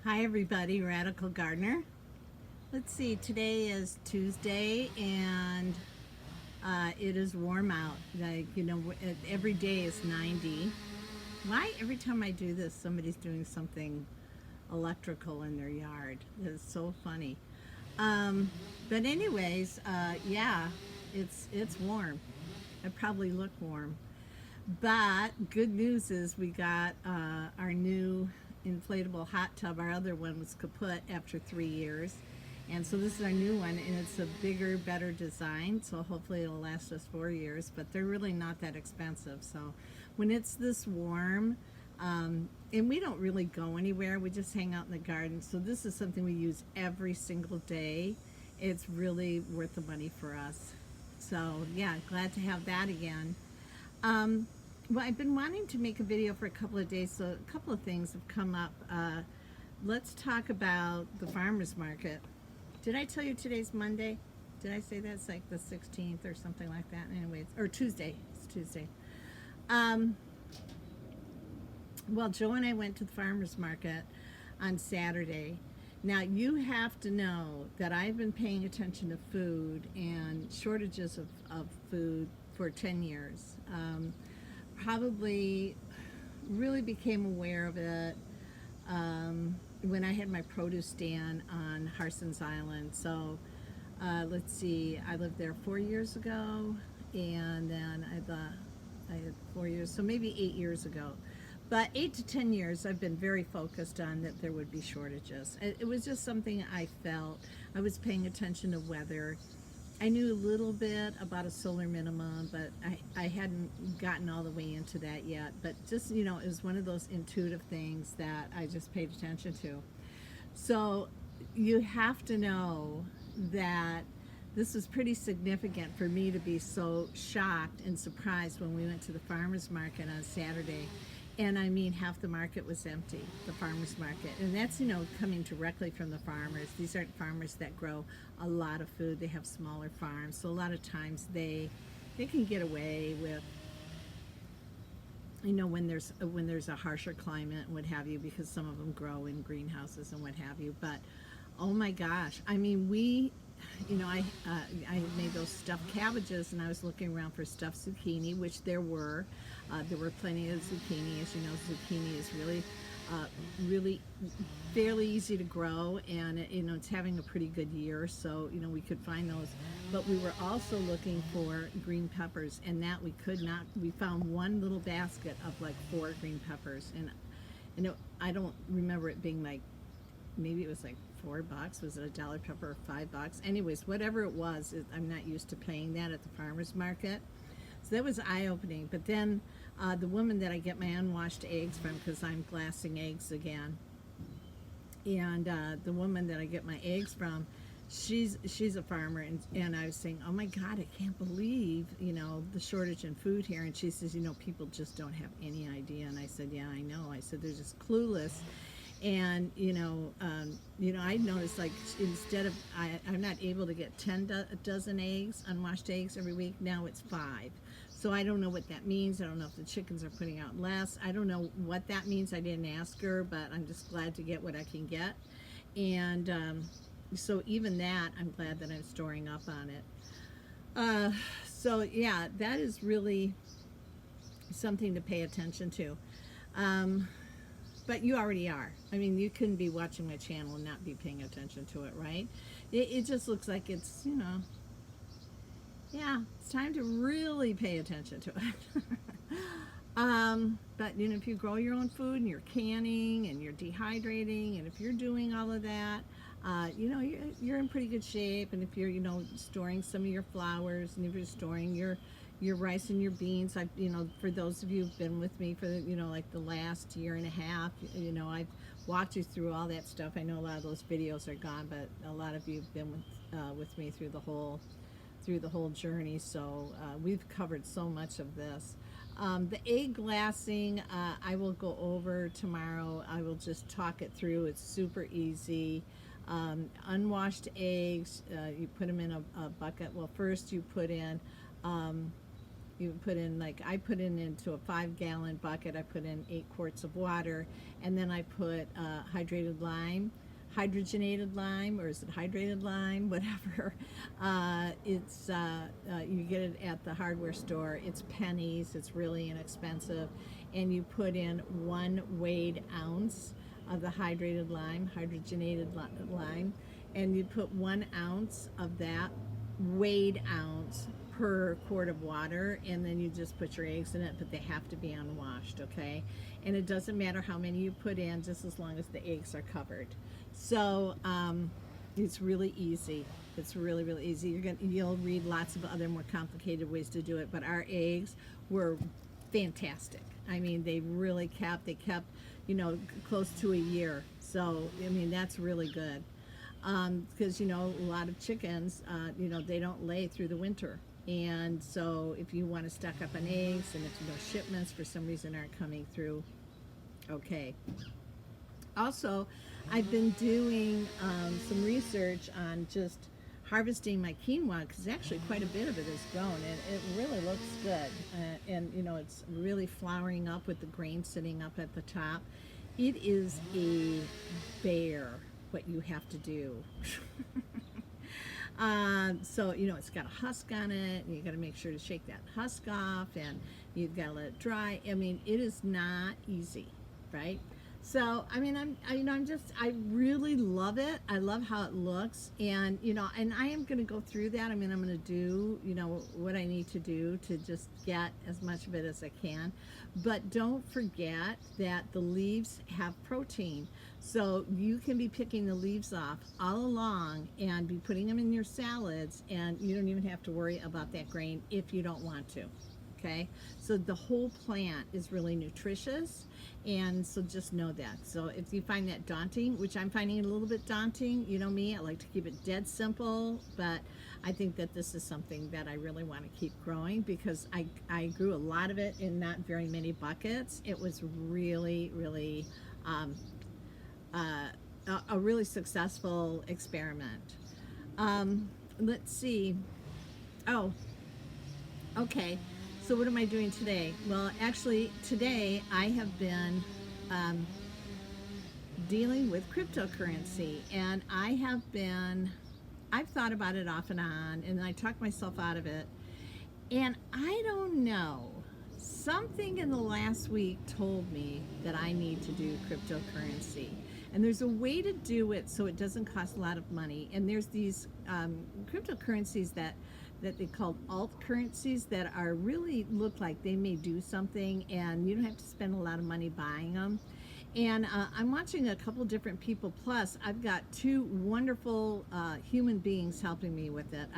Hi everybody, Radical Gardener. Let's see, today is Tuesday and it is warm out. Every day is 90. Why every time I do this somebody's doing something electrical in their yard? That's so funny. Um, but anyways, yeah, it's warm. I probably look warm. But good news is we got our new inflatable hot tub. Our other one was kaput after 3 years. And so this is our new one, and it's a bigger, better design. So hopefully it'll last us 4 years. But they're really not that expensive. So when it's this warm, and we don't really go anywhere, we just hang out in the garden. So this is something we use every single day. It's really worth the money for us. So yeah, glad to have that again. Um, well, I've been wanting to make a video for a couple of days, so a couple of things have come up. Let's talk about the farmer's market. Did I tell you today's Monday? Did I say that's like the 16th or something like that? Anyways, or Tuesday. It's Tuesday. Um, well, Joe and I went to the farmer's market on Saturday. Now, you have to know that I've been paying attention to food and shortages of food for 10 years. Probably really became aware of it when I had my produce stand on Harson's Island. So let's see, I lived there 4 years ago, and then I had 4 years, so maybe 8 years ago. But 8 to 10 years, I've been very focused on that there would be shortages. It was just something I felt. I was paying attention to weather. I knew a little bit about a solar minimum, but I hadn't gotten all the way into that yet. But just, it was one of those intuitive things that I just paid attention to. So you have to know that this was pretty significant for me to be so shocked and surprised when we went to the farmer's market on Saturday. And I mean, half the market was empty, the farmer's market. And that's, coming directly from the farmers. These aren't farmers that grow a lot of food. They have smaller farms. So a lot of times they can get away with, when there's a harsher climate and what have you, because some of them grow in greenhouses and what have you. But oh my gosh, I mean, I made those stuffed cabbages, and I was looking around for stuffed zucchini, which there were. There were plenty of zucchini. As you know, zucchini is really fairly easy to grow, and it's having a pretty good year. So we could find those, but we were also looking for green peppers, and that we could not. We found one little basket of like 4 green peppers, and I don't remember it being like, maybe it was like $4. Was it a dollar pepper or $5? Anyways, whatever it was, I'm not used to paying that at the farmer's market. So that was eye-opening. But then the woman that I get my unwashed eggs from, because I'm glassing eggs again, and the woman that I get my eggs from, she's a farmer, and I was saying, oh my God, I can't believe the shortage in food here. And she says, people just don't have any idea. And I said, yeah, I know. I said, they're just clueless. And I noticed, like, instead of I'm not able to get 10 dozen eggs, unwashed eggs every week. Now it's 5. So I don't know what that means. I don't know if the chickens are putting out less. I don't know what that means. I didn't ask her, but I'm just glad to get what I can get. And so even that, I'm glad that I'm storing up on it. So yeah, that is really something to pay attention to. But you already are. I mean, you couldn't be watching my channel and not be paying attention to it, right? It just looks like it's, yeah, it's time to really pay attention to it. But, if you grow your own food and you're canning and you're dehydrating, and if you're doing all of that, you're in pretty good shape. And if you're, storing some of your flowers, and if you're storing your rice and your beans, for those of you who've been with me for like the last year and a half, I've walked you through all that stuff. I know a lot of those videos are gone, but a lot of you have been with me through the whole journey. So we've covered so much of this. The egg glassing, I will go over tomorrow. I will just talk it through. It's super easy. Unwashed eggs, you put them in a bucket. Well, first you put in You put in, like, I put in into a 5-gallon bucket, I put in 8 quarts of water, and then I put hydrated lime, hydrogenated lime, or is it hydrated lime, whatever. It's you get it at the hardware store. It's pennies. It's really inexpensive, and you put in 1 weighed ounce of the hydrated lime, hydrogenated lime, and you put 1 ounce of that weighed ounce per quart of water, and then you just put your eggs in it, but they have to be unwashed, okay? And it doesn't matter how many you put in, just as long as the eggs are covered. So it's really easy. It's really, really easy. You'll read lots of other more complicated ways to do it, but our eggs were fantastic. I mean, they kept, close to a year. So, I mean, that's really good. Because, a lot of chickens, they don't lay through the winter. And so if you want to stock up on eggs, and if shipments for some reason aren't coming through, okay. Also, I've been doing some research on just harvesting my quinoa, because actually quite a bit of it is grown, and it really looks good. And it's really flowering up with the grain sitting up at the top. It is a bear what you have to do. So it's got a husk on it, and you got to make sure to shake that husk off, and you've got to let it dry. I mean, it is not easy, right? So I mean, I really love it. I love how it looks, and and I am going to go through that. I mean, I'm going to do what I need to do to just get as much of it as I can. But don't forget that the leaves have protein, so you can be picking the leaves off all along and be putting them in your salads, and you don't even have to worry about that grain if you don't want to. Okay, so the whole plant is really nutritious, and so just know that. So if you find that daunting, which I'm finding it a little bit daunting, me, I like to keep it dead simple, but I think that this is something that I really want to keep growing, because I grew a lot of it in not very many buckets. It was really, really a really successful experiment. Let's see. Oh, okay. So what am I doing today? Well, actually, today I have been dealing with cryptocurrency, and I've thought about it off and on, and I talked myself out of it. And I don't know, something in the last week told me that I need to do cryptocurrency. And there's a way to do it so it doesn't cost a lot of money. And there's these cryptocurrencies that they call alt currencies that are really look like they may do something, and you don't have to spend a lot of money buying them. And I'm watching a couple different people, plus I've got 2 wonderful human beings helping me with it.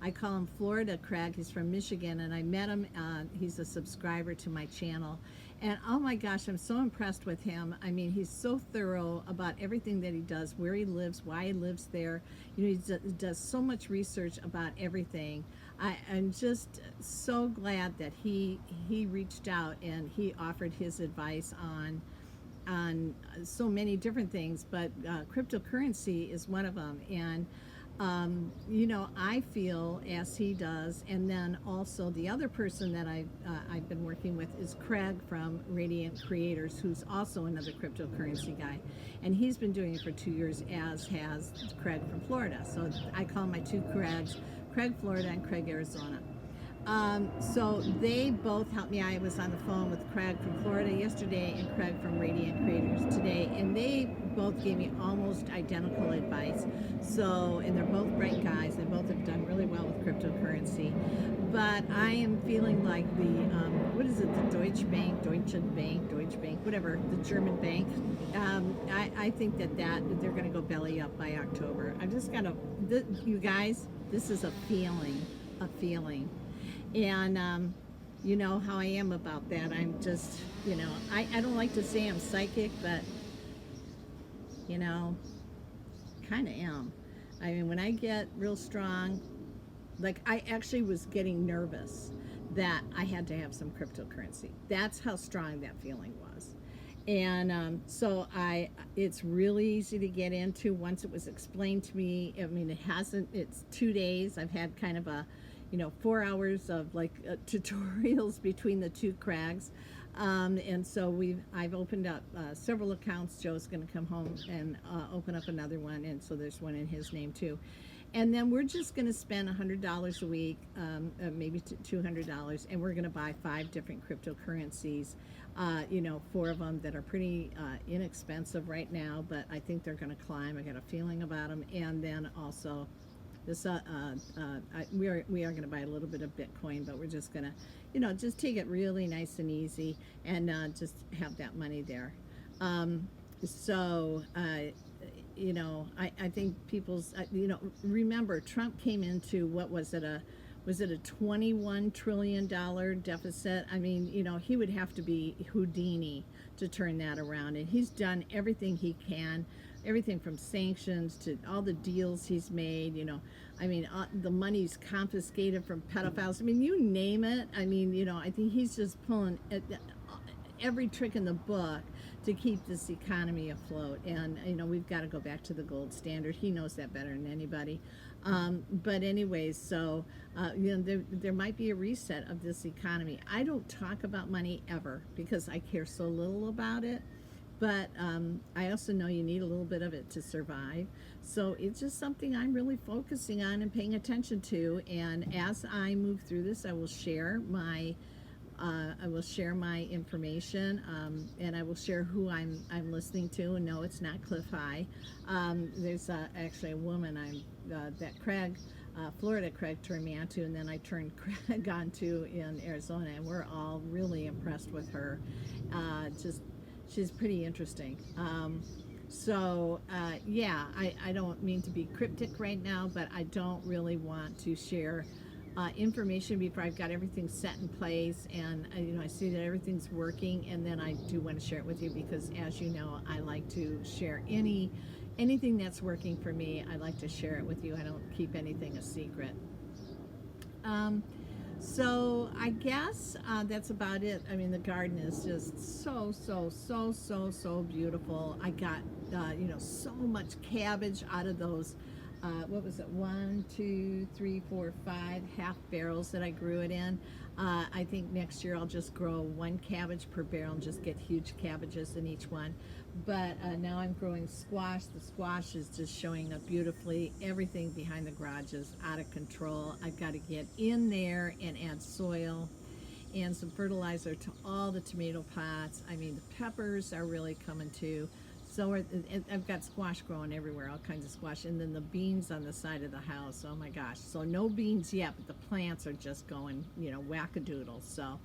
I call him Florida Craig. He's from Michigan, and I met him. He's a subscriber to my channel, and oh my gosh, I'm so impressed with him. I mean, he's so thorough about everything that he does, where he lives, why he lives there. He does so much research about everything. I'm just so glad that he reached out and he offered his advice on so many different things, but cryptocurrency is one of them. And I feel as he does, and then also the other person that I've been working with is Craig from Radiant Creators, who's also another cryptocurrency guy, and he's been doing it for 2 years, as has Craig from Florida. So I call my 2 Craigs, Craig Florida and Craig Arizona. So they both helped me. I was on the phone with Craig from Florida yesterday and Craig from Radiant Creators today, and they both gave me almost identical advice. So, and they're both bright guys. They both have done really well with cryptocurrency. But I am feeling like the, what is it, the Deutsche Bank, whatever, the German bank. I think that they're going to go belly up by October. I've just got you guys, this is a feeling. And you know how I am about that. I'm just, I don't like to say I'm psychic, but, kind of am. I mean, when I get real strong, like I actually was getting nervous that I had to have some cryptocurrency. That's how strong that feeling was. And so it's really easy to get into once it was explained to me. I mean, it's 2 days. I've had kind of a, 4 hours of like tutorials between the two crags. And so I've opened up several accounts. Joe's going to come home and open up another one, and so there's one in his name too. And then we're just going to spend $100 a week, maybe $200, and we're going to buy 5 different cryptocurrencies. 4 of them that are pretty inexpensive right now, but I think they're going to climb. I got a feeling about them. And then also this we are going to buy a little bit of Bitcoin, but we're just going to just take it really nice and easy, and just have that money there. So I think people's remember, Trump came into, what was it, a $21 trillion deficit? I mean, he would have to be Houdini to turn that around, and he's done everything he can, everything from sanctions to all the deals he's made. I mean, the money's confiscated from pedophiles. I mean, you name it. I mean, I think he's just pulling every trick in the book to keep this economy afloat. And we've got to go back to the gold standard. He knows that better than anybody. But anyways, so there might be a reset of this economy. I don't talk about money ever because I care so little about it. But I also know you need a little bit of it to survive. So it's just something I'm really focusing on and paying attention to. And as I move through this, I will share my information, and I will share who I'm listening to. And no, it's not Cliff High. There's actually a woman that Craig, Florida Craig, turned me on to, and then I turned Craig on to in Arizona, and we're all really impressed with her. She's pretty interesting. I don't mean to be cryptic right now, but I don't really want to share information before I've got everything set in place, and I see that everything's working, and then I do want to share it with you, because as you know, I like to share anything that's working for me. I like to share it with you. I don't keep anything a secret. So I guess that's about it. I mean, the garden is just so beautiful. I got so much cabbage out of those what was it, 1, 2, 3, 4, 5 half barrels that I grew it in. I think next year I'll just grow 1 cabbage per barrel and just get huge cabbages in each one. But now I'm growing squash. The squash is just showing up beautifully. Everything behind the garage is out of control. I've got to get in there and add soil and some fertilizer to all the tomato pots. I mean, the peppers are really coming too. So I've got squash growing everywhere, all kinds of squash. And then the beans on the side of the house, oh my gosh. So no beans yet, but the plants are just going, wackadoodle. So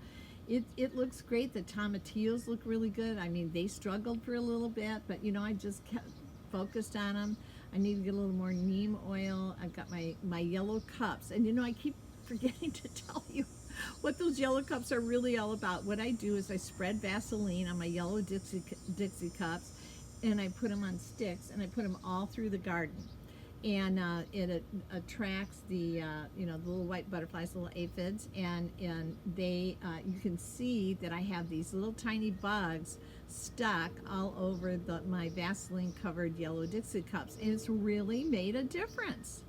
it looks great. The tomatillos look really good. I mean, they struggled for a little bit, but I just kept focused on them. I need to get a little more neem oil. I've got my yellow cups. And I keep forgetting to tell you what those yellow cups are really all about. What I do is I spread Vaseline on my yellow Dixie cups, and I put them on sticks, and I put them all through the garden. And it attracts the little white butterflies, little aphids, and they you can see that I have these little tiny bugs stuck all over my Vaseline covered yellow Dixie cups, and it's really made a difference.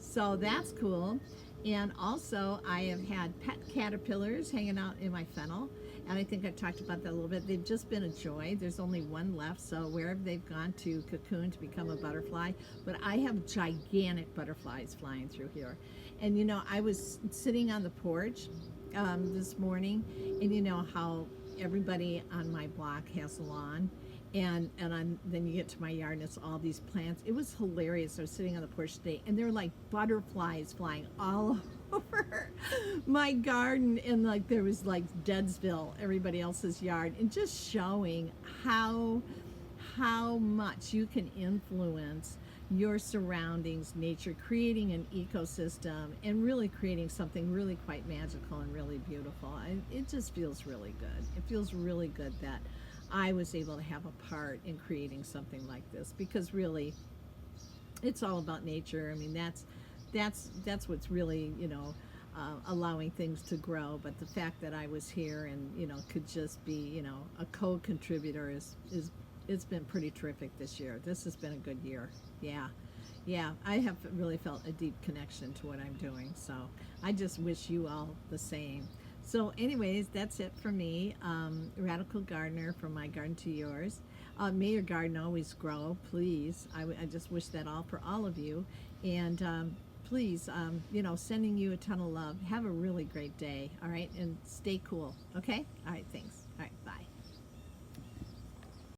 So that's cool. And also I have had pet caterpillars hanging out in my fennel, and I think I talked about that a little bit. They've just been a joy. There's only one left, so wherever they've gone to cocoon to become a butterfly. But I have gigantic butterflies flying through here. And I was sitting on the porch this morning, and how everybody on my block has a lawn, and then you get to my yard and it's all these plants. It was hilarious. I was sitting on the porch today, and there were like butterflies flying all over my garden, and like there was like Deadsville, everybody else's yard, and just showing how much you can influence your surroundings, nature, creating an ecosystem, and really creating something really quite magical and really beautiful. It just feels really good. It feels really good that I was able to have a part in creating something like this, because really it's all about nature. I mean, that's what's really allowing things to grow. But the fact that I was here and could just be a co-contributor is it's been pretty terrific this year. This has been a good year. Yeah. Yeah, I have really felt a deep connection to what I'm doing. So I just wish you all the same. So, anyways, that's it for me. Radical Gardener, from my garden to yours. May your garden always grow, please. I just wish that all for all of you. And please, sending you a ton of love. Have a really great day, all right? And stay cool, okay? All right, thanks. All right, bye.